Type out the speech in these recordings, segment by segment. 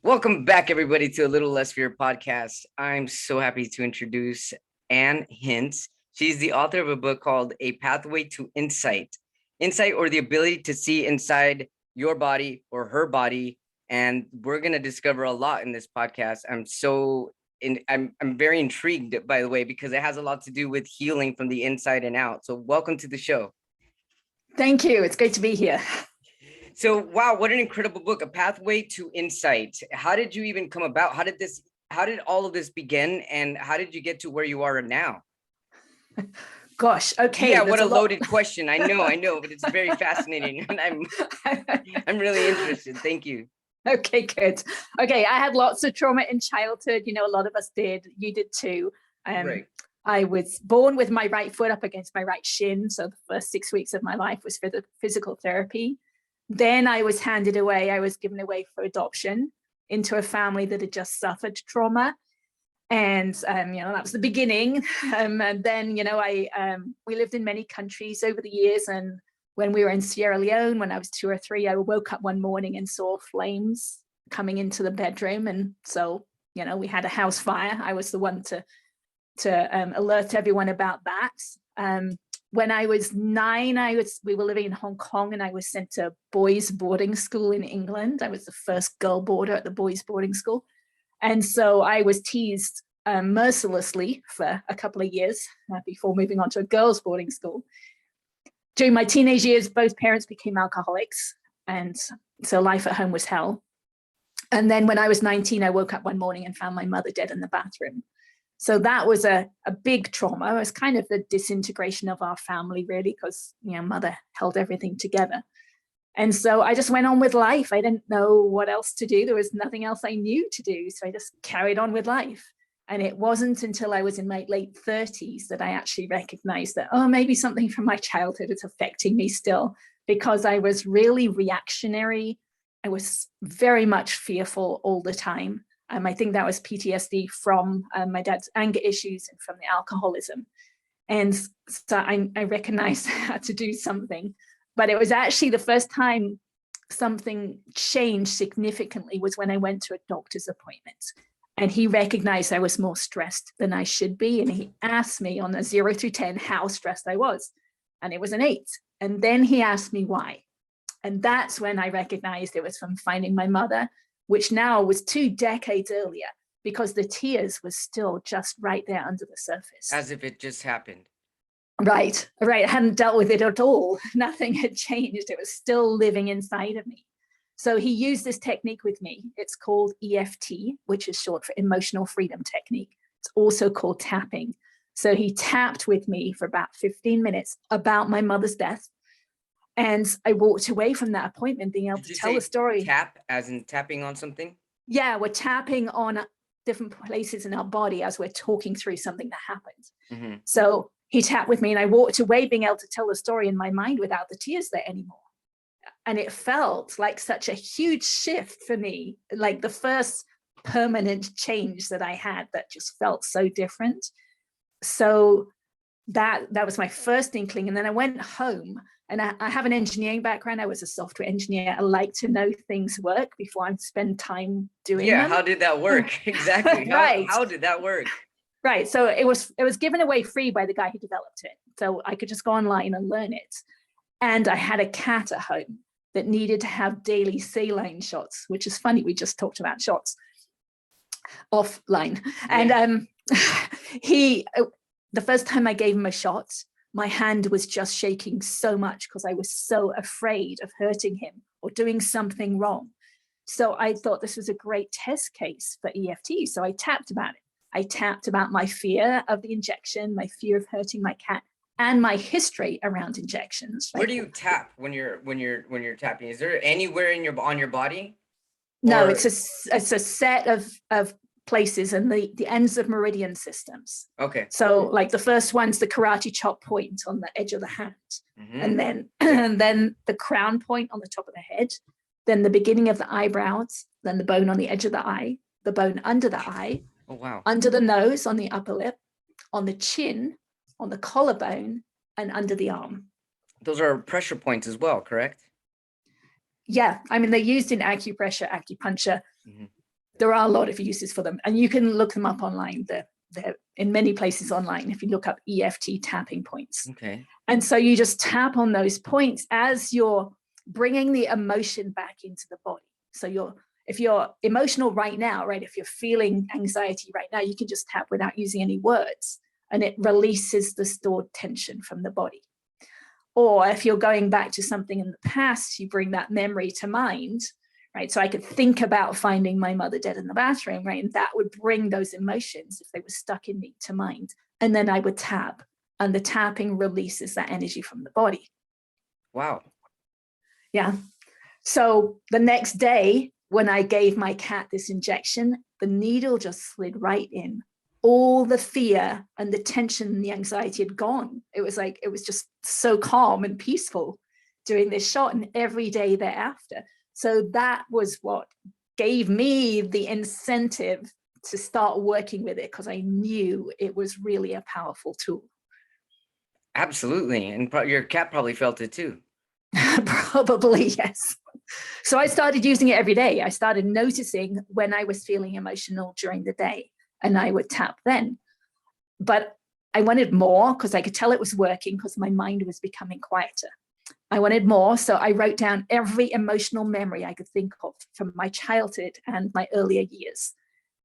Welcome back, everybody, to A Little Less Fear podcast. I'm so happy to introduce Ann Hince. She's the author of a book called A Pathway to Insight. Insight, or the ability to see inside your body or her body. And we're going to discover a lot in this podcast. I'm very intrigued, by the way, because it has a lot to do with healing from the inside and out. So welcome to the show. Thank you. It's great to be here. So, wow, what an incredible book, A Pathway to Insight. How did you even come about? How did all of this begin? And how did you get to where you are now? Gosh, okay. Yeah, what a loaded question. I know, but it's very fascinating. And I'm really interested. Thank you. Okay, good. Okay, I had lots of trauma in childhood. A lot of us did. You did too. Right. I was born with my right foot up against my right shin. So the first 6 weeks of my life was for the physical therapy. Then I was handed away. I was given away for adoption into a family that had just suffered trauma. And, that was the beginning. And then, we lived in many countries over the years. And when we were in Sierra Leone, when I was 2 or 3, I woke up one morning and saw flames coming into the bedroom. And so, we had a house fire. I was the one to alert everyone about that. When I was 9, we were living in Hong Kong, and I was sent to boys' boarding school in England. I was the first girl boarder at the boys' boarding school. And so I was teased mercilessly for a couple of years before moving on to a girls' boarding school. During my teenage years, both parents became alcoholics, and so life at home was hell. And then when I was 19, I woke up one morning and found my mother dead in the bathroom. So that was a big trauma. It was kind of the disintegration of our family, really, because, mother held everything together. And so I just went on with life. I didn't know what else to do. There was nothing else I knew to do. So I just carried on with life. And it wasn't until I was in my late 30s that I actually recognized that, maybe something from my childhood is affecting me still, because I was really reactionary. I was very much fearful all the time. I think that was PTSD from my dad's anger issues and from the alcoholism. And so I recognized I had to do something. But it was actually the first time something changed significantly was when I went to a doctor's appointment. And he recognized I was more stressed than I should be. And he asked me on a 0 through 10 how stressed I was. And it was an 8. And then he asked me why. And that's when I recognized it was from finding my mother, which now was 2 decades earlier, because the tears was still just right there under the surface. As if it just happened. Right. I hadn't dealt with it at all. Nothing had changed. It was still living inside of me. So he used this technique with me. It's called EFT, which is short for emotional freedom technique. It's also called tapping. So he tapped with me for about 15 minutes about my mother's death. And I walked away from that appointment being able to tell the story. Tap, as in tapping on something? Yeah, we're tapping on different places in our body as we're talking through something that happened. Mm-hmm. So he tapped with me and I walked away being able to tell the story in my mind without the tears there anymore. And it felt like such a huge shift for me, like the first permanent change that I had that just felt so different. So that was my first inkling. And then I went home. And I have an engineering background. I was a software engineer. I like to know things work before I spend time doing them. How did that work? Exactly. Right. How did that work? Right. So it was given away free by the guy who developed it. So I could just go online and learn it. And I had a cat at home that needed to have daily saline shots, which is funny. We just talked about shots offline. Yeah. And the first time I gave him a shot, my hand was just shaking so much because I was so afraid of hurting him or doing something wrong. So I thought this was a great test case for EFT. So I tapped about it. I tapped about my fear of the injection, my fear of hurting my cat, and my history around injections. Where do you tap when you're tapping? Is there anywhere on your body? No, it's a set of places and the ends of meridian systems. Okay. So like the first one's the karate chop point on the edge of the hand. Mm-hmm. And then the crown point on the top of the head, then the beginning of the eyebrows, then the bone on the edge of the eye, the bone under the eye, oh wow, under the nose, on the upper lip, on the chin, on the collarbone, and under the arm. Those are pressure points as well, correct? Yeah, I mean, they're used in acupressure, acupuncture. Mm-hmm. There are a lot of uses for them, and you can look them up online. They're in many places online if you look up EFT tapping points. Okay. And so you just tap on those points as you're bringing the emotion back into the body. So if you're emotional right now, right, if you're feeling anxiety right now, you can just tap without using any words, and it releases the stored tension from the body. Or if you're going back to something in the past, you bring that memory to mind, right? So I could think about finding my mother dead in the bathroom, right? And that would bring those emotions, if they were stuck in me, to mind. And then I would tap, and the tapping releases that energy from the body. Wow. Yeah. So the next day, when I gave my cat this injection, the needle just slid right in. All the fear and the tension and the anxiety had gone. It was just so calm and peaceful doing this shot, and every day thereafter. So that was what gave me the incentive to start working with it, because I knew it was really a powerful tool. Absolutely. And your cat probably felt it too. Probably, yes. So I started using it every day. I started noticing when I was feeling emotional during the day, and I would tap then. But I wanted more, because I could tell it was working, because my mind was becoming quieter. I wanted more, so I wrote down every emotional memory I could think of from my childhood and my earlier years.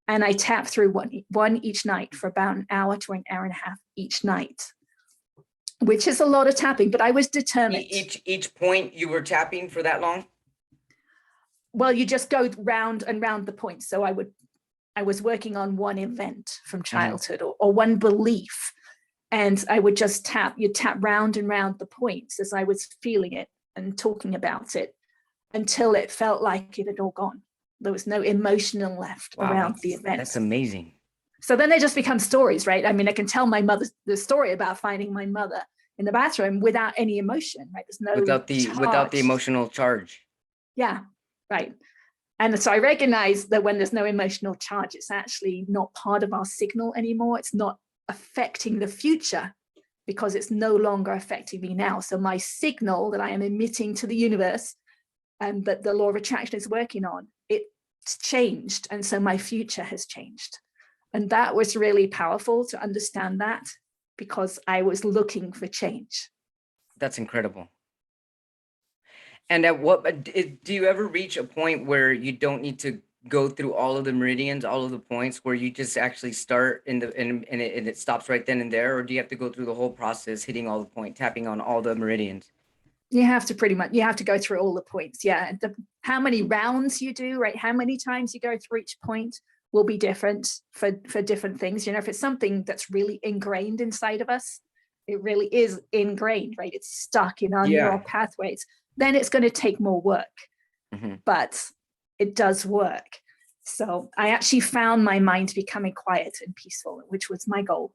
And I tapped through one each night for about an hour to an hour and a half each night, which is a lot of tapping, but I was determined. Each point you were tapping for that long? Well, you just go round and round the points. So I was working on one event from childhood, or one belief, and I would just tap. You tap round and round the points as I was feeling it and talking about it, until it felt like it had all gone. There was no emotional left around the event. That's amazing. So then they just become stories, right? I mean, I can tell my mother the story about finding my mother in the bathroom without any emotion, right? There's no without the emotional charge. Yeah, right. And so I recognize that when there's no emotional charge, it's actually not part of our signal anymore. It's not affecting the future, because it's no longer affecting me now. So my signal that I am emitting to the universe, and that the law of attraction is working on, it's changed. And so my future has changed. And that was really powerful to understand that, because I was looking for change. That's incredible. And at what do you ever reach a point where you don't need to go through all of the meridians, all of the points, where you just actually start and it stops right then and there? Or do you have to go through the whole process, hitting all the points, tapping on all the meridians? You have to go through all the points. Yeah. How many rounds you do, right? How many times you go through each point will be different for different things. You know, if it's something that's really ingrained inside of us, it really is ingrained, right? It's stuck in our neural pathways. Then it's going to take more work, but it does work. So I actually found my mind becoming quiet and peaceful, which was my goal.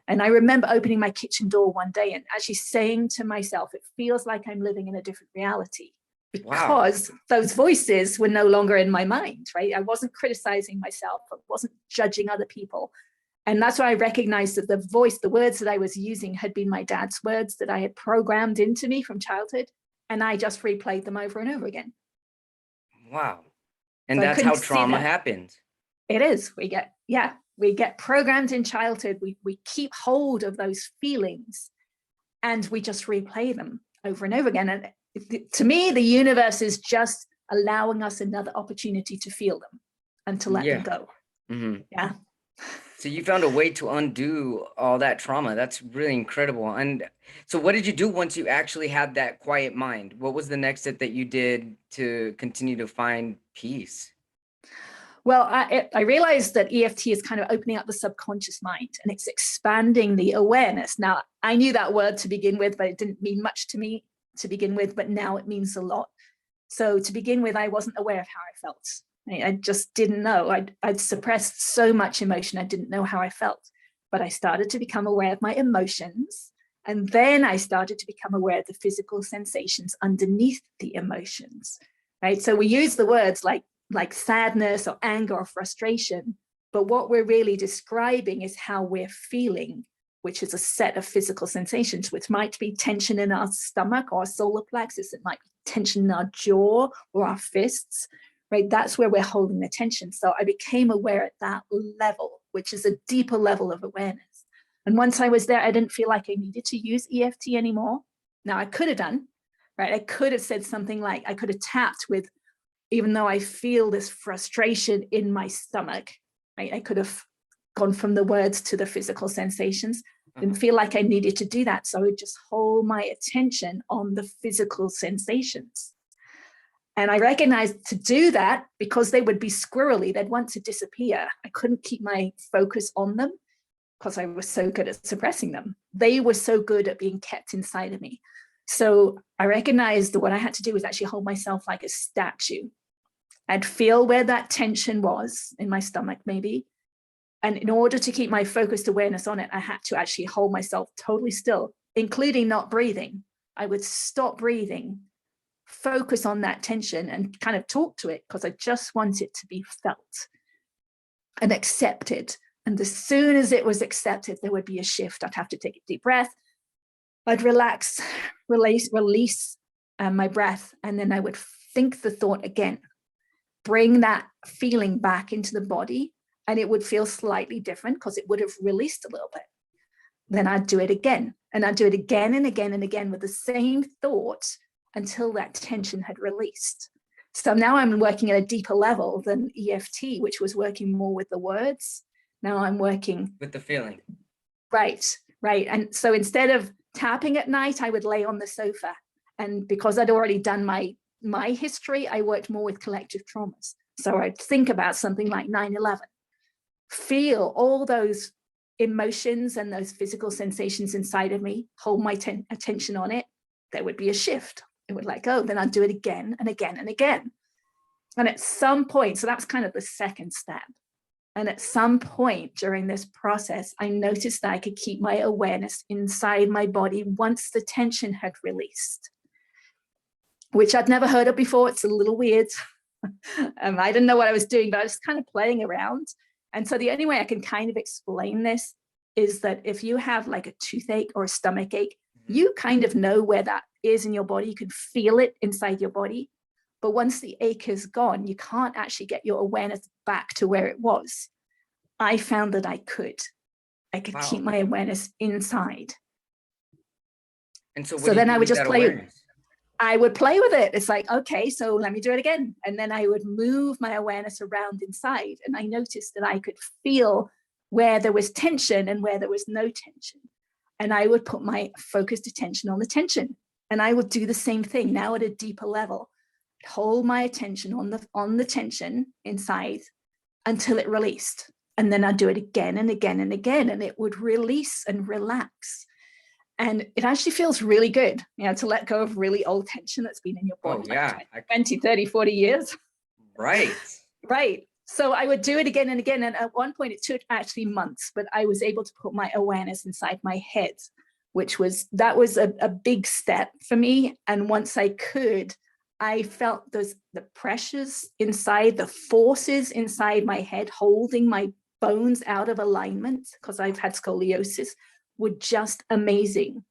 And I remember opening my kitchen door one day and actually saying to myself, it feels like I'm living in a different reality, because those voices were no longer in my mind, right? I wasn't criticizing myself. I wasn't judging other people. And that's why I recognized that the words that I was using had been my dad's words that I had programmed into me from childhood. And I just replayed them over and over again. Wow. And so that's how trauma happens. It is. We get programmed in childhood. We keep hold of those feelings, and we just replay them over and over again. And to me, the universe is just allowing us another opportunity to feel them and to let them go. Yeah. So you found a way to undo all that trauma. That's really incredible. And so what did you do once you actually had that quiet mind? What was the next step that you did to continue to find peace? Well, I realized that EFT is kind of opening up the subconscious mind, and it's expanding the awareness. Now, I knew that word to begin with, but it didn't mean much to me to begin with, but now it means a lot. So to begin with, I wasn't aware of how I felt. I just didn't know. I'd suppressed so much emotion. I didn't know how I felt, but I started to become aware of my emotions. And then I started to become aware of the physical sensations underneath the emotions, right? So we use the words like sadness or anger or frustration, but what we're really describing is how we're feeling, which is a set of physical sensations, which might be tension in our stomach or solar plexus. It might be tension in our jaw or our fists, right? That's where we're holding the tension. So I became aware at that level, which is a deeper level of awareness. And once I was there, I didn't feel like I needed to use EFT anymore. Now I could have done, right? I could have said something like, I could have tapped with, even though I feel this frustration in my stomach, right? I could have gone from the words to the physical sensations. Didn't feel like I needed to do that. So I would just hold my attention on the physical sensations. And I recognized to do that, because they would be squirrely, they'd want to disappear. I couldn't keep my focus on them because I was so good at suppressing them. They were so good at being kept inside of me. So I recognized that what I had to do was actually hold myself like a statue. I'd feel where that tension was in my stomach, maybe. And in order to keep my focused awareness on it, I had to actually hold myself totally still, including not breathing. I would stop breathing, focus on that tension and kind of talk to it, because I just want it to be felt and accepted. And as soon as it was accepted, there would be a shift. I'd have to take a deep breath. I'd relax, release my breath. And then I would think the thought again, bring that feeling back into the body. And it would feel slightly different because it would have released a little bit. Then I'd do it again. And I'd do it again and again and again with the same thought until that tension had released. So now I'm working at a deeper level than EFT, which was working more with the words. Now I'm working with the feeling. Right. And so instead of tapping at night, I would lay on the sofa. And because I'd already done my history, I worked more with collective traumas. So I'd think about something like 9/11, feel all those emotions and those physical sensations inside of me, hold my attention on it. There would be a shift. It would let go. Then I'd do it again and again and again. And at some point, so that's kind of the second step. And at some point during this process, I noticed that I could keep my awareness inside my body once the tension had released, which I'd never heard of before. It's a little weird. I didn't know what I was doing, but I was kind of playing around. And so the only way I can kind of explain this is that if you have like a toothache or a stomach ache, you kind of know where that is in your body. You can feel it inside your body. But once the ache is gone, you can't actually get your awareness back to where it was. I found that I could. I could keep my awareness inside. And so then I would just play. I would play with it. It's like, okay, so let me do it again. And then I would move my awareness around inside. And I noticed that I could feel where there was tension and where there was no tension. And I would put my focused attention on the tension. And I would do the same thing now at a deeper level. Hold my attention on the tension inside until it released. And then I'd do it again and again and again. And it would release and relax. And it actually feels really good, to let go of really old tension that's been in your body. Oh, yeah. Like 20, 30, 40 years. Right. Right. So I would do it again and again. And at one point it took actually months, but I was able to put my awareness inside my head, that was a big step for me. And once I could, I felt the pressures inside, the forces inside my head, holding my bones out of alignment, because I've had scoliosis, were just amazing.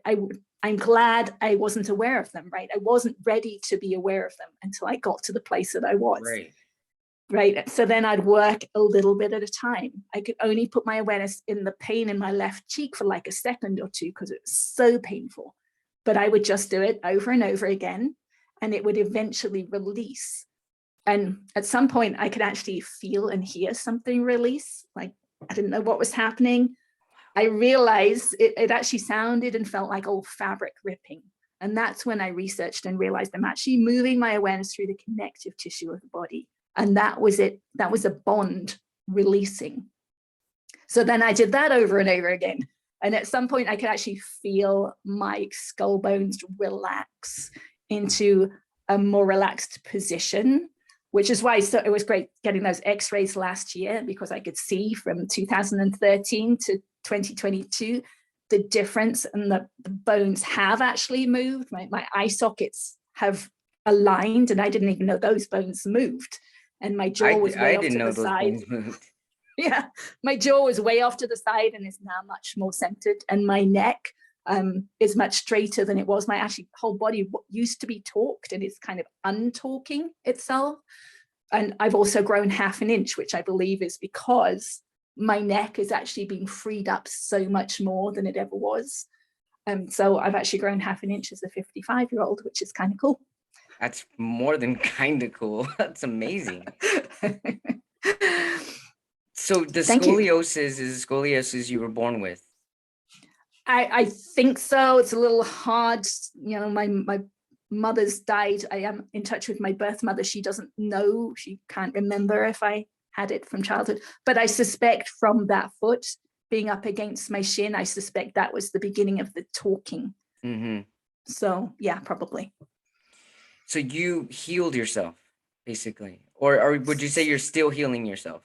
I'm glad I wasn't aware of them, right? I wasn't ready to be aware of them until I got to the place that I was. Right. So then I'd work a little bit at a time. I could only put my awareness in the pain in my left cheek for like a second or two because it was so painful. But I would just do it over and over again, and it would eventually release. And at some point I could actually feel and hear something release. Like, I didn't know what was happening. I realized it actually sounded and felt like old fabric ripping. And that's when I researched and realized I'm actually moving my awareness through the connective tissue of the body. And that was it. That was a bond releasing. So then I did that over and over again. And at some point I could actually feel my skull bones relax into a more relaxed position, which is why it was great getting those x-rays last year, because I could see from 2013 to 2022, the difference, and the bones have actually moved. My eye sockets have aligned, and I didn't even know those bones moved. And my jaw was way off to the side. Yeah, my jaw was way off to the side and is now much more centered. And my neck is much straighter than it was. My actually whole body used to be torqued, and it's kind of untorquing itself. And I've also grown 1/2 inch, which I believe is because my neck has actually been freed up so much more than it ever was. So I've actually grown 1/2 inch as a 55-year-old, which is kind of cool. That's more than kind of cool. That's amazing. So the Thank you. scoliosis is scoliosis you were born with. I think so. It's a little hard. You know, my mother's died. I am in touch with my birth mother. She doesn't know. She can't remember if I had it from childhood. But I suspect from that foot being up against my shin, I suspect that was the beginning of the talking. Mm-hmm. So yeah, probably. So you healed yourself, basically, or would you say you're still healing yourself?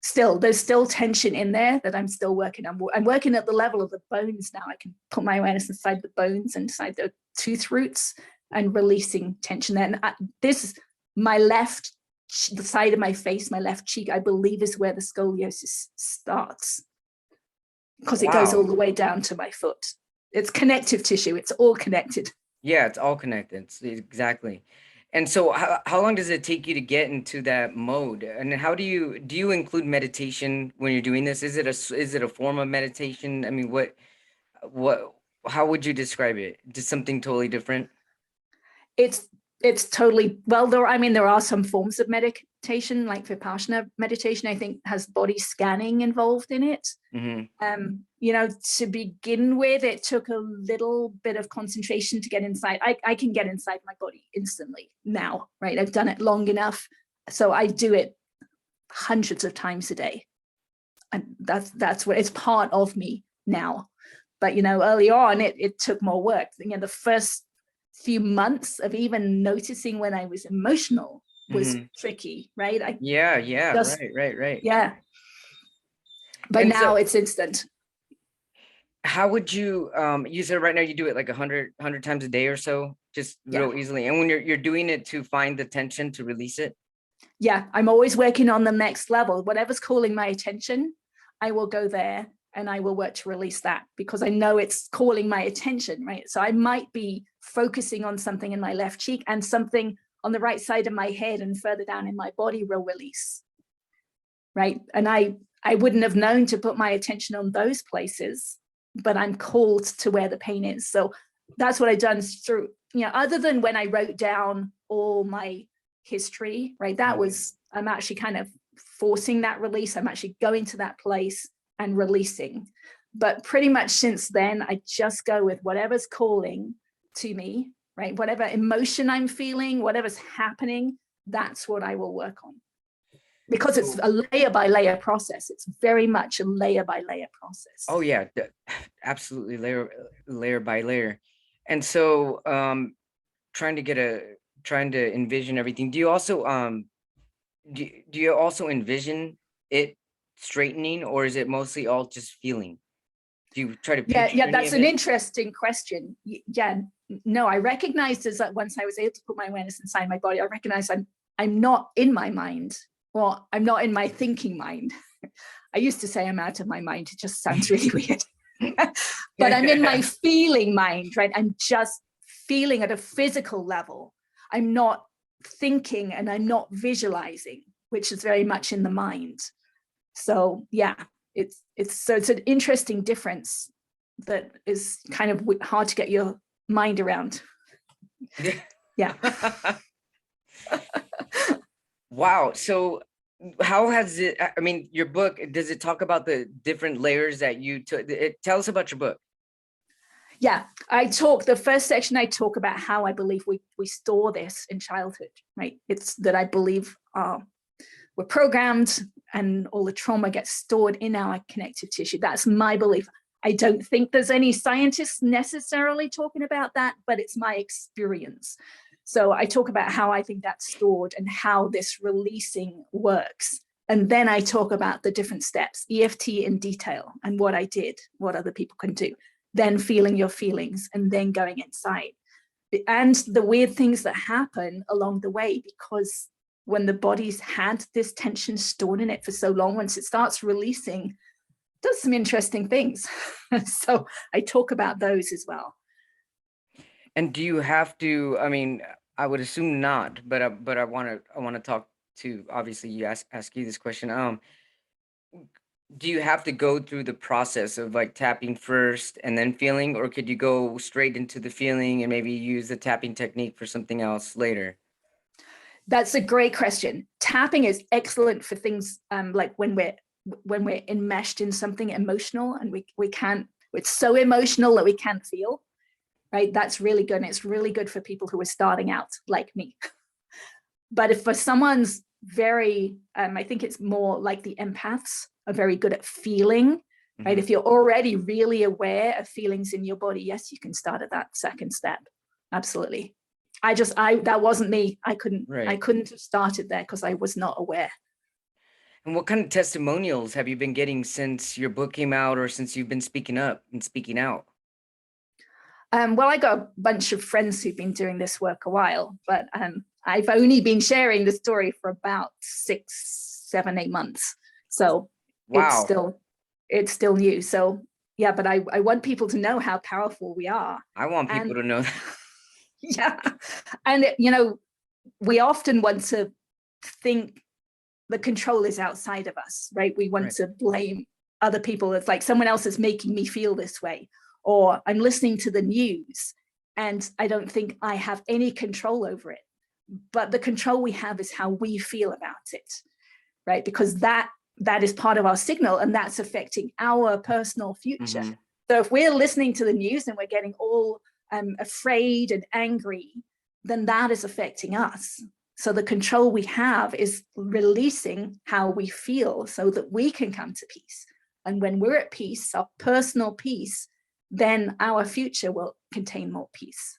Still, there's still tension in there that I'm still working on. I'm working at the level of the bones now. I can put my awareness inside the bones, inside the tooth roots, and releasing tension there. And this, my left, the side of my face, my left cheek, I believe is where the scoliosis starts, because it goes all the way down to my foot. It's connective tissue. It's all connected. Yeah, it's all connected. Exactly. And so how long does it take you to get into that mode? And how do you include meditation when you're doing this? Is it a form of meditation? I mean, what how would you describe it? Just something totally different? It's totally, well, there are some forms of meditation, like Vipassana meditation, I think has body scanning involved in it. Mm-hmm. You know, to begin with, it took a little bit of concentration to get inside. I can get inside my body instantly now, right? I've done it long enough. So I do it hundreds of times a day. And that's what it's part of me now. But, you know, early on, it took more work. You know, the first few months of even noticing when I was emotional was tricky, right? Right. Yeah. But And now so it's instant. how would you you said right now you do it like 100 times a day or so, just real easily. And when you're doing it to find the tension to release it? Yeah, I'm always working on the next level. Whatever's calling my attention, I will go there and I will work to release that, because I know it's calling my attention, right? So I might be focusing on something in my left cheek, and something on the right side of my head and further down in my body will release, right? And I wouldn't have known to put my attention on those places, but I'm called to where the pain is. So that's what I've done through, you know, other than when I wrote down all my history, right? That was, I'm actually kind of forcing that release. I'm actually going to that place and releasing. But pretty much since then, I just go with whatever's calling to me, right? Whatever emotion I'm feeling, whatever's happening, that's what I will work on. Because it's a layer by layer process. It's very much a layer by layer process. Oh yeah, absolutely, layer by layer. And so trying to envision everything. Do you also do you also envision it straightening, or is it mostly all just feeling? Do you try to picture Yeah, any that's of an it? interesting question. Yeah, no, I recognized as that once I was able to put my awareness inside my body, I recognize I'm not in my mind, or I'm not in my thinking mind. I used to say I'm out of my mind. It just sounds really weird. But I'm in my feeling mind, right? I'm just feeling at a physical level. I'm not thinking and I'm not visualizing, which is very much in the mind. So yeah, it's an interesting difference that is kind of hard to get your mind around. Yeah. Wow. So how has it, I mean, your book, does it talk about the different layers that you took? Tell us about your book. Yeah, the first section, I talk about how I believe we store this in childhood, right? It's that I believe we're programmed and all the trauma gets stored in our connective tissue. That's my belief. I don't think there's any scientists necessarily talking about that, but it's my experience. So I talk about how I think that's stored and how this releasing works. And then I talk about the different steps, EFT in detail, and what I did, what other people can do, then feeling your feelings, and then going inside. And the weird things that happen along the way, because when the body's had this tension stored in it for so long, once it starts releasing, does some interesting things. So I talk about those as well. And do you have to, I mean, I would assume not, but I want to talk to obviously ask you this question. Do you have to go through the process of like tapping first and then feeling, or could you go straight into the feeling and maybe use the tapping technique for something else later? That's a great question. Tapping is excellent for things like when we're enmeshed in something emotional and we can't, it's so emotional that we can't feel, right? That's really good. And it's really good for people who are starting out like me. But if for someone's very, I think it's more like the empaths are very good at feeling, right? If you're already really aware of feelings in your body, yes, you can start at that second step. Absolutely. That wasn't me. I couldn't have started there because I was not aware. And what kind of testimonials have you been getting since your book came out or since you've been speaking up and speaking out? Well, I got a bunch of friends who've been doing this work a while, but I've only been sharing the story for about 6, 7, 8 months. So Wow. it's still new. So yeah, but I want people to know how powerful we are. I want people to know that. Yeah. And, you know, we often want to think the control is outside of us, right? We want to blame other people. It's like someone else is making me feel this way, or I'm listening to the news and I don't think I have any control over it. But the control we have is how we feel about it, right? Because that is part of our signal and that's affecting our personal future. So if we're listening to the news and we're getting all afraid and angry, then that is affecting us. So the control we have is releasing how we feel so that we can come to peace. And when we're at peace, our personal peace, then our future will contain more peace.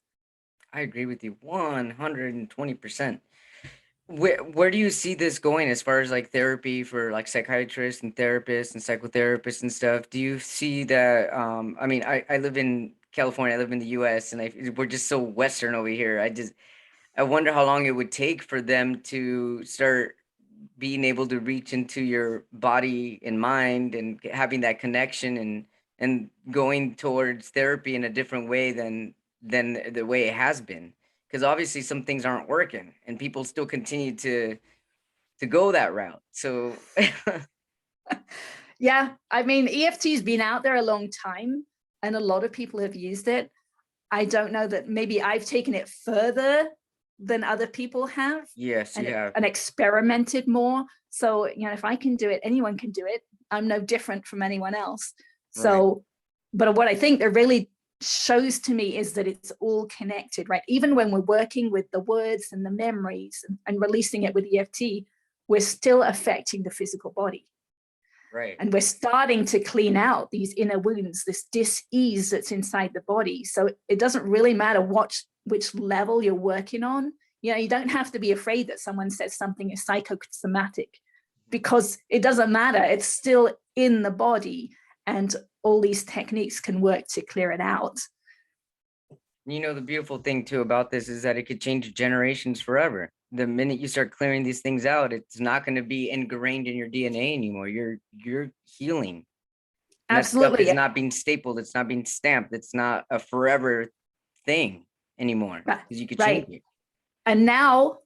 I agree with you 120%. Where do you see this going as far as like therapy for like psychiatrists and therapists and psychotherapists and stuff? Do you see that? I mean, I live in California, I live in the US, and we're just so Western over here. I wonder how long it would take for them to start being able to reach into your body and mind and having that connection and going towards therapy in a different way than the way it has been, because obviously some things aren't working and people still continue to go that route. So yeah, I mean, EFT's been out there a long time and a lot of people have used it. I don't know that maybe I've taken it further than other people have. Yes, you have. And experimented more. So, you know, if I can do it, anyone can do it. I'm no different from anyone else. So, but what I think that really shows to me is that it's all connected, right? Even when we're working with the words and the memories and releasing it with EFT, we're still affecting the physical body. Right. And we're starting to clean out these inner wounds, this dis-ease that's inside the body. So it doesn't really matter which level you're working on. You know, you don't have to be afraid that someone says something is psychosomatic, because it doesn't matter. It's still in the body and all these techniques can work to clear it out. You know, the beautiful thing too about this is that it could change generations forever. The minute you start clearing these things out, it's not going to be ingrained in your DNA anymore. You're healing. And that stuff Absolutely. is not being stapled. It's not being stamped. It's not a forever thing anymore, because you could change it. And now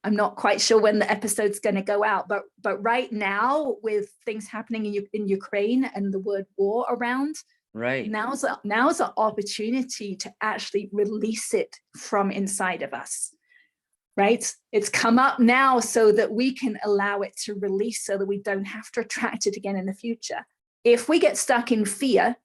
I'm not quite sure when the episode's going to go out, but right now, with things happening in Ukraine and the word war around, now's an opportunity to actually release it from inside of us. Right? It's come up now so that we can allow it to release, so that we don't have to attract it again in the future. If we get stuck in fear,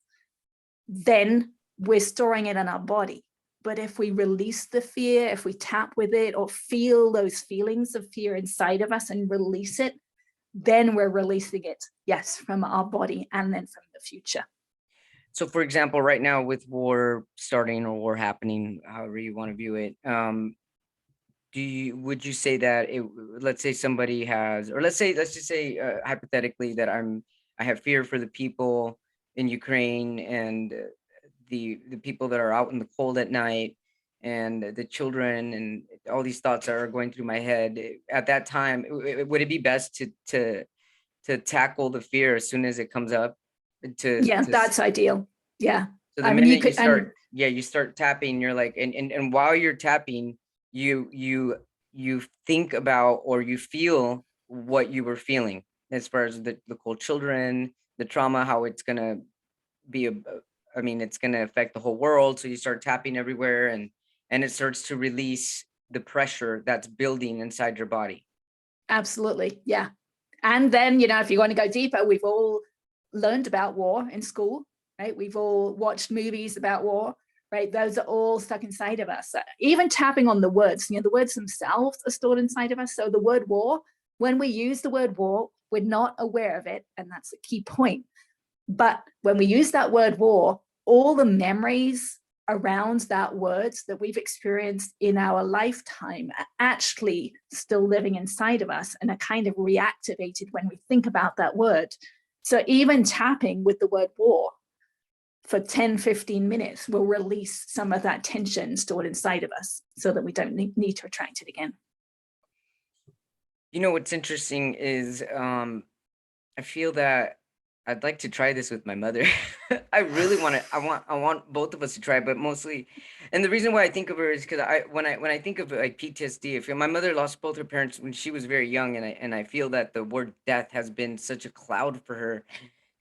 then we're storing it in our body. But if we release the fear, if we tap with it or feel those feelings of fear inside of us and release it, then we're releasing it, yes, from our body and then from the future. So for example, right now with war starting or war happening, however you want to view it, would you say that let's say somebody has, or let's just say hypothetically that I have fear for the people in Ukraine and the people that are out in the cold at night and the children, and all these thoughts are going through my head at that time. Would it be best to tackle the fear as soon as it comes up? That's ideal. Yeah. So the minute you start tapping, you're like, and while you're tapping, you you think about or you feel what you were feeling as far as the cold children, the trauma, how it's gonna be I mean, it's gonna affect the whole world. So you start tapping everywhere, and it starts to release the pressure that's building inside your body. Absolutely. Yeah. And then, if you want to go deeper, we've all learned about war in school, right? We've all watched movies about war, right? Those are all stuck inside of us. Even tapping on the words, the words themselves are stored inside of us. So the word war, when we use the word war, we're not aware of it. And that's the key point. But when we use that word war, all the memories around that word that we've experienced in our lifetime are actually still living inside of us and are kind of reactivated when we think about that word. So even tapping with the word war for 10, 15 minutes will release some of that tension stored inside of us so that we don't need to attract it again. What's interesting is I feel that I'd like to try this with my mother. I really want to. I want both of us to try, but mostly, and the reason why I think of her is because when I think of like PTSD, I feel my mother lost both her parents when she was very young, and I feel that the word death has been such a cloud for her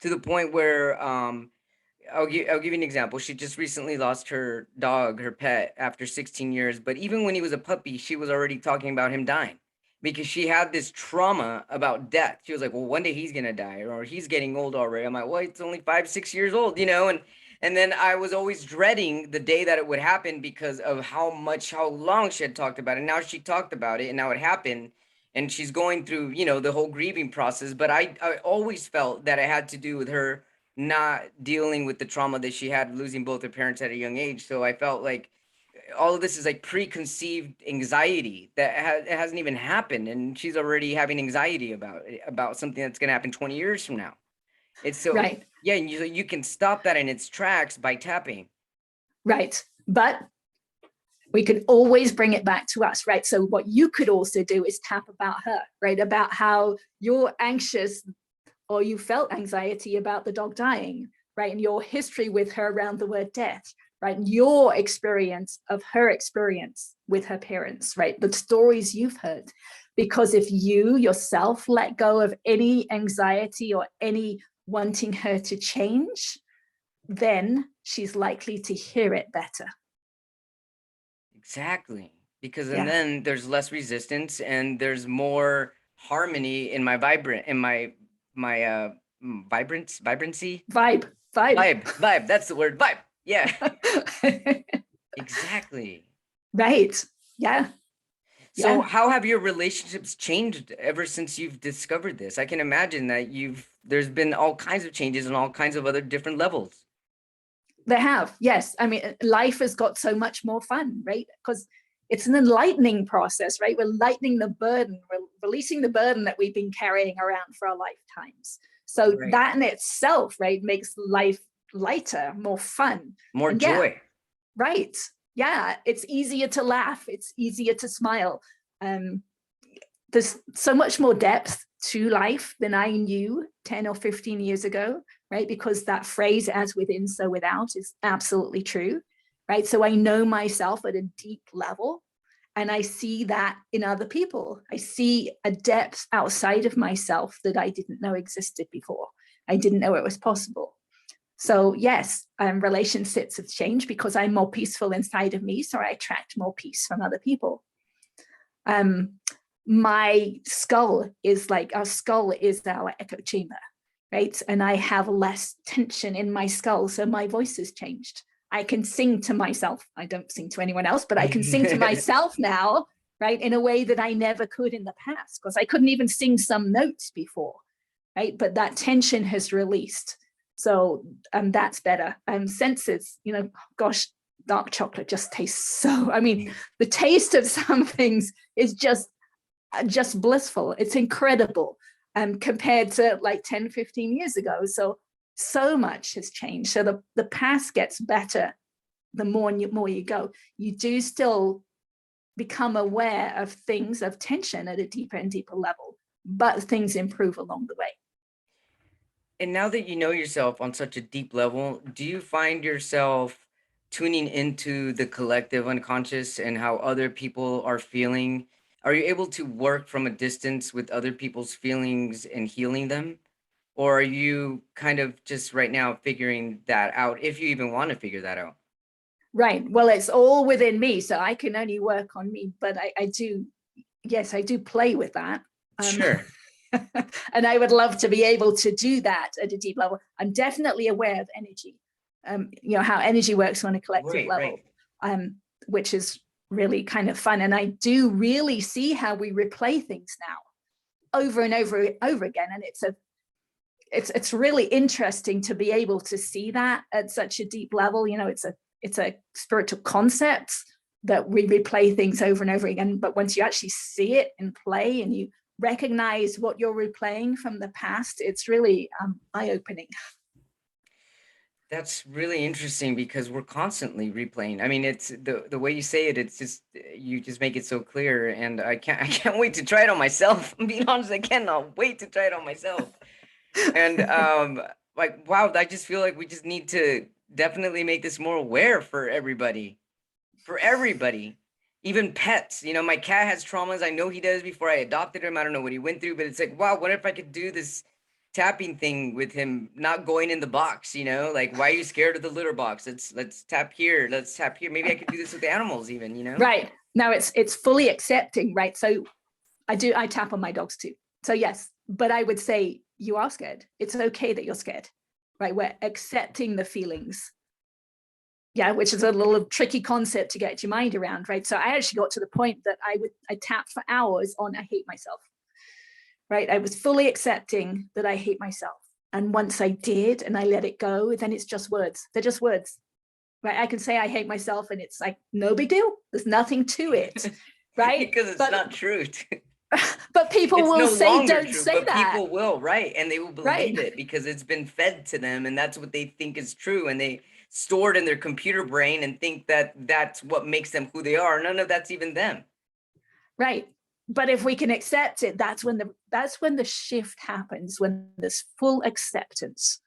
to the point where I'll give you an example. She just recently lost her dog, her pet, after 16 years. But even when he was a puppy, she was already talking about him dying because she had this trauma about death. She was like, "Well, one day he's gonna die, or he's getting old already." I'm like, "Well, it's only 5, 6 years old, And then I was always dreading the day that it would happen because of how long she had talked about it. Now she talked about it, and now it happened, and she's going through, the whole grieving process. But I always felt that it had to do with her not dealing with the trauma that she had losing both her parents at a young age. So I felt like all of this is like preconceived anxiety that it hasn't even happened, and she's already having anxiety about something that's going to happen 20 years from now. It's so Right. yeah, and you can stop that in its tracks by tapping. Right. But we could always bring it back to us, right? So what you could also do is tap about her, right? About how you're anxious or you felt anxiety about the dog dying, right? And your history with her around the word death, right? And your experience of her experience with her parents, right? The stories you've heard. Because if you yourself let go of any anxiety or any wanting her to change, then she's likely to hear it better. Exactly. Because and Yeah. then there's less resistance and there's more harmony in my vibrancy. Vibe. Vibe. That's the word. Vibe. Yeah. Exactly. Right. Yeah. So Yeah. how have your relationships changed ever since you've discovered this? I can imagine that there's been all kinds of changes on all kinds of other different levels. They have. Yes. I mean, life has got so much more fun, right? Because it's an enlightening process, right? We're lightening the burden, we're releasing the burden that we've been carrying around for our lifetimes. So Right. that in itself, right, makes life lighter, more fun. More And yeah, joy. right. Yeah, it's easier to laugh, it's easier to smile. Um, there's so much more depth to life than I knew 10 or 15 years ago, right? Because that phrase, as within, so without, is absolutely true, right? So I know myself at a deep level and I see that in other people. I see a depth outside of myself that I didn't know existed before. I didn't know it was possible. So yes, relationships have changed because I'm more peaceful inside of me, so I attract more peace from other people. Um, my skull is like our skull is our echo chamber, right? And I have less tension in my skull, so my voice has changed. I can sing to myself. I don't sing to anyone else, but I can sing to myself now, right? In a way that I never could in the past, because I couldn't even sing some notes before, right? But that tension has released. So that's better. Senses, gosh, dark chocolate just tastes so, I mean, the taste of some things is just blissful. It's incredible compared to like 10, 15 years ago. So much has changed. So the past gets better the more you go. You do still become aware of things of tension at a deeper and deeper level, but things improve along the way. And now that you know yourself on such a deep level, do you find yourself tuning into the collective unconscious and how other people are feeling are you able to work from a distance with other people's feelings and healing them? Or are you kind of just right now figuring that out, if you even want to figure that out? Right. Well, it's all within me, so I can only work on me, but I do, yes, I do play with that. Sure. And I would love to be able to do that at a deep level. I'm definitely aware of energy, how energy works on a collective Right, level, right. which is really kind of fun. And I do really see how we replay things now over and over again. And it's really interesting to be able to see that at such a deep level. It's a spiritual concept that we replay things over and over again. But once you actually see it in play and you recognize what you're replaying from the past, it's really eye-opening. That's really interesting because we're constantly replaying. I mean, it's the way you say it, it's just you just make it so clear, and I can't wait to try it on myself. I'm being honest, I cannot wait to try it on myself. And like wow, I just feel like we just need to definitely make this more aware for everybody. For everybody. Even pets. My cat has traumas. I know he does before I adopted him. I don't know what he went through, but it's like, wow, what if I could do this tapping thing with him not going in the box, like why are you scared of the litter box? Let's tap here. Let's tap here. Maybe I could do this with the animals even. Right. Now it's fully accepting, right? So I tap on my dogs too. So yes, but I would say you are scared. It's okay that you're scared, right? We're accepting the feelings. Yeah, which is a little tricky concept to get your mind around, right? So I actually got to the point that I tapped for hours on I hate myself, right? I was fully accepting that I hate myself. And once I did and I let it go, then it's just words. They're just words, right? I can say I hate myself and it's like, no big deal. There's nothing to it, right? Because it's not true. But people It's will no say, longer don't true, say but that, people will, right? And they will right? believe it because it's been fed to them and that's what they think is true. And they store it in their computer brain and think that that's what makes them who they are. None of that's even them. Right. But if we can accept it, that's when the shift happens, when there's full acceptance.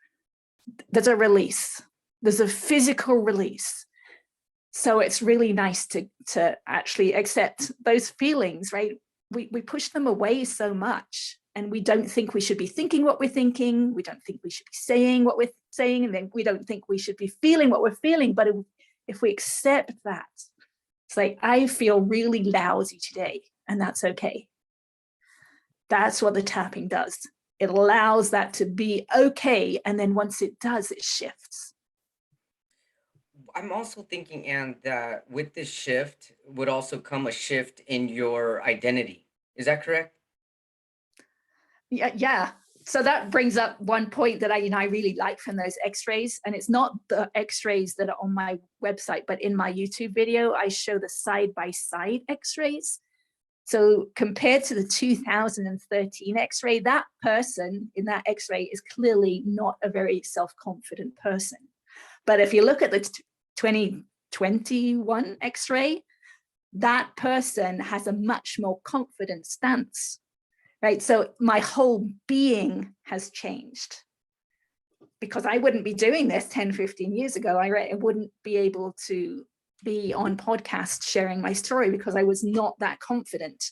There's a release. There's a physical release. So it's really nice to actually accept those feelings, right? We push them away so much, and we don't think we should be thinking what we're thinking. We don't think we should be saying what we're saying, and then we don't think we should be feeling what we're feeling. But if we accept that, it's like, I feel really lousy today, and that's okay. That's what the tapping does. It allows that to be okay. And then once it does, it shifts. I'm also thinking, Anne, that with this shift would also come a shift in your identity. Is that correct? Yeah. So that brings up one point that I really like from those x-rays. And it's not the x-rays that are on my website, but in my YouTube video, I show the side-by-side x-rays. So compared to the 2013 x-ray, that person in that x-ray is clearly not a very self-confident person. But if you look at the 2021 x-ray, that person has a much more confident stance, right? So my whole being has changed, because I wouldn't be doing this 10, 15 years ago. I wouldn't be able to be on podcast sharing my story because I was not that confident.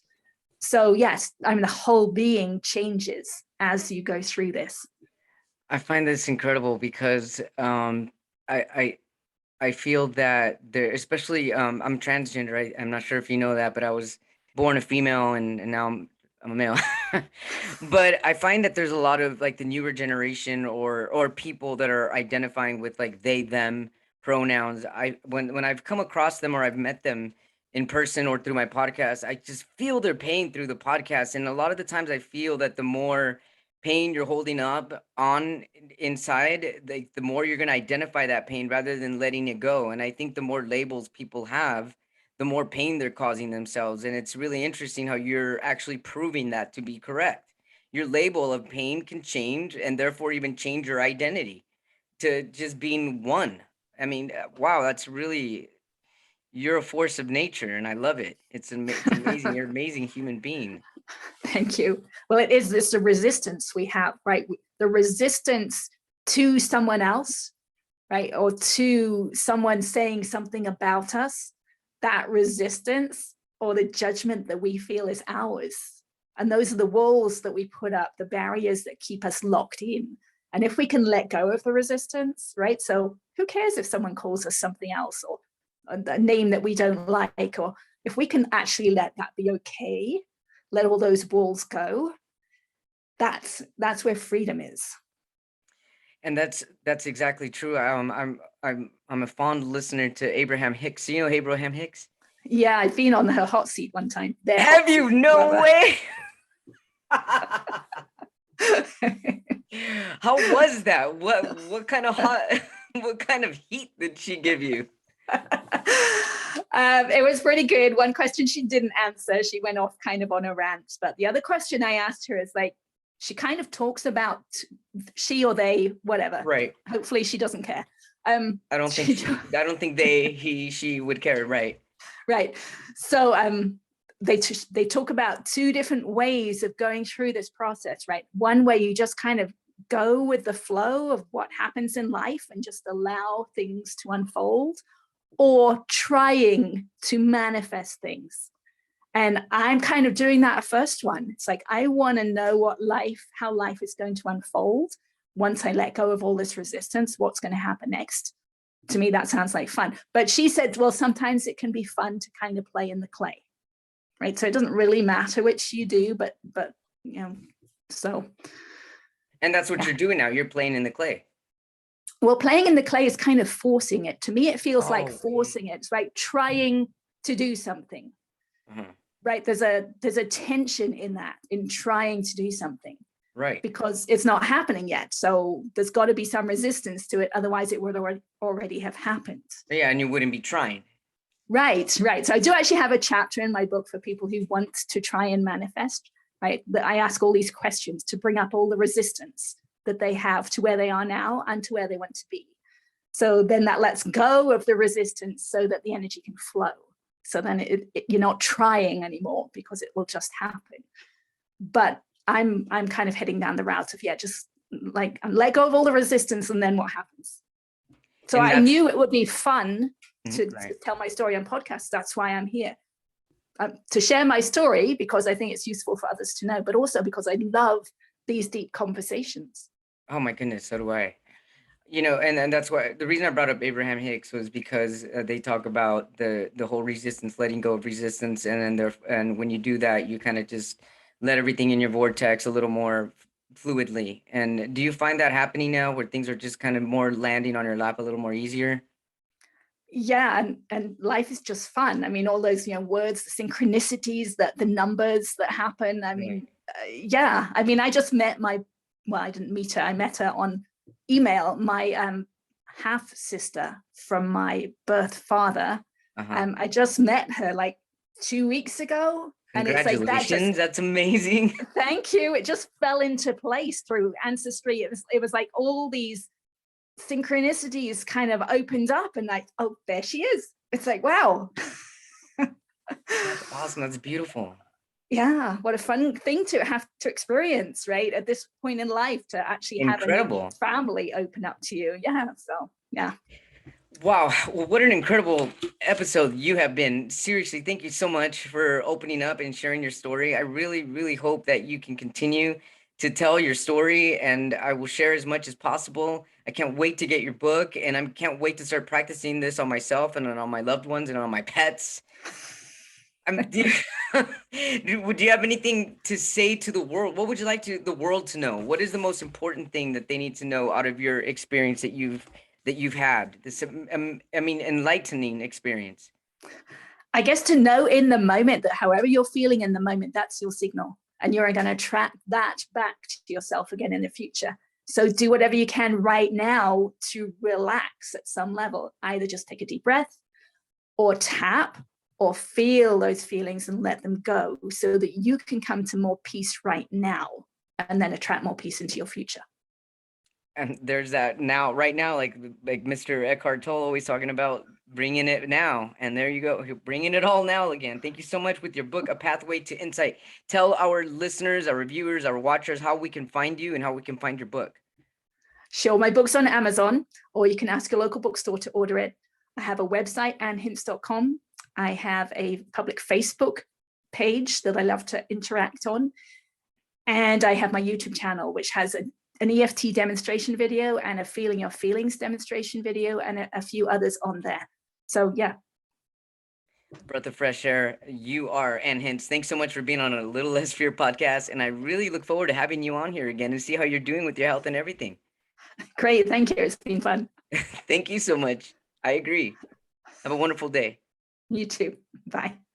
So yes, the whole being changes as you go through this. I find this incredible because I feel that there, especially I'm transgender. I'm not sure if you know that, but I was born a female and now I'm a male. But I find that there's a lot of like the newer generation or people that are identifying with like they them pronouns. When I've come across them or I've met them in person or through my podcast, I just feel their pain through the podcast. And a lot of the times I feel that the more pain you're holding up on inside, the more you're going to identify that pain rather than letting it go. And I think the more labels people have, the more pain they're causing themselves. And it's really interesting how you're actually proving that to be correct. Your label of pain can change and therefore even change your identity to just being one. I mean, wow, that's really, you're a force of nature and I love it. It's amazing. You're an amazing human being. Thank you. Well, it is this the resistance we have, right? The resistance to someone else, right? Or to someone saying something about us, that resistance or the judgment that we feel is ours. And those are the walls that we put up, the barriers that keep us locked in. And if we can let go of the resistance, right? So who cares if someone calls us something else, or a name that we don't like, or if we can actually let that be okay, let all those walls go, that's where freedom is. And that's exactly true. I'm a fond listener to Abraham Hicks. You know Abraham Hicks? Yeah, I've been on her hot seat one time. Have you? No way. How was that? What kind of what kind of heat did she give you? It was pretty good. One question she didn't answer. She went off kind of on a rant. But the other question I asked her is like, she kind of talks about she or they, whatever. Right. Hopefully she doesn't care. I don't think they, he, she would care. Right. Right. So they talk about two different ways of going through this process, right? One where you just kind of go with the flow of what happens in life and just allow things to unfold, or trying to manifest things. And I'm kind of doing that first one. It's like, I want to know how life is going to unfold. Once I let go of all this resistance, what's going to happen next? To me, that sounds like fun. But she said, well, sometimes it can be fun to kind of play in the clay, right? So it doesn't really matter which you do, but you know, so. And that's what you're doing now. You're playing in the clay. Well, playing in the clay is kind of forcing it. To me, it feels like forcing it. It's like trying to do something. Right? There's a tension in that, in trying to do something. Right. Because it's not happening yet. So there's got to be some resistance to it. Otherwise, it would already have happened. Yeah, and you wouldn't be trying. Right. So I do actually have a chapter in my book for people who want to try and manifest, right? That I ask all these questions to bring up all the resistance that they have to where they are now and to where they want to be. So then that lets go of the resistance so that the energy can flow. So then you're not trying anymore, because it will just happen. But I'm kind of heading down the route of, just like let go of all the resistance, and then what happens? So I knew it would be fun to tell my story on podcasts. That's why I'm here, to share my story, because I think it's useful for others to know, but also because I love these deep conversations. Oh my goodness, so do I. You know, and that's why the reason I brought up Abraham Hicks was because they talk about the whole resistance, letting go of resistance, and then when you do that, you kind of just let everything in your vortex a little more fluidly. And do you find that happening now, where things are just kind of more landing on your lap a little more easier? Yeah, and life is just fun. I mean, all those words, the synchronicities, the numbers that happen. I mean, I mean, I just met I didn't meet her. I met her on email, my half sister from my birth father. I just met her like 2 weeks ago. Congratulations, and it's like that's amazing. Thank you. It just fell into place through ancestry. It was like all these synchronicities kind of opened up, and like, oh, there she is. It's like, wow. That's awesome. That's beautiful. Yeah, what a fun thing to have to experience, right? At this point in life, to actually have a family open up to you. Yeah, so yeah. Wow, well, what an incredible episode you have been. Seriously, thank you so much for opening up and sharing your story. I really, really hope that you can continue to tell your story, and I will share as much as possible. I can't wait to get your book, and I can't wait to start practicing this on myself and on my loved ones and on my pets. Do you have anything to say to the world? What would you like the world to know? What is the most important thing that they need to know out of your experience that you've had, this enlightening experience? I guess to know in the moment that however you're feeling in the moment, that's your signal, and you're going to attract that back to yourself again in the future. So do whatever you can right now to relax at some level. Either just take a deep breath, or tap, or feel those feelings and let them go, so that you can come to more peace right now, and then attract more peace into your future. And there's that right now, like Mr. Eckhart Tolle always talking about bringing it now. And there you go, bringing it all now again. Thank you so much with your book, A Pathway to Insight. Tell our listeners, our reviewers, our watchers, how we can find you and how we can find your book. Sure, my book's on Amazon, or you can ask your local bookstore to order it. I have a website, annhince.com. I have a public Facebook page that I love to interact on. And I have my YouTube channel, which has an EFT demonstration video and a feeling your feelings demonstration video and a few others on there. So yeah. Breath of fresh air. You are. And Hince, thanks so much for being on A Little Less Fear podcast. And I really look forward to having you on here again and see how you're doing with your health and everything. Great. Thank you. It's been fun. Thank you so much. I agree. Have a wonderful day. You too. Bye.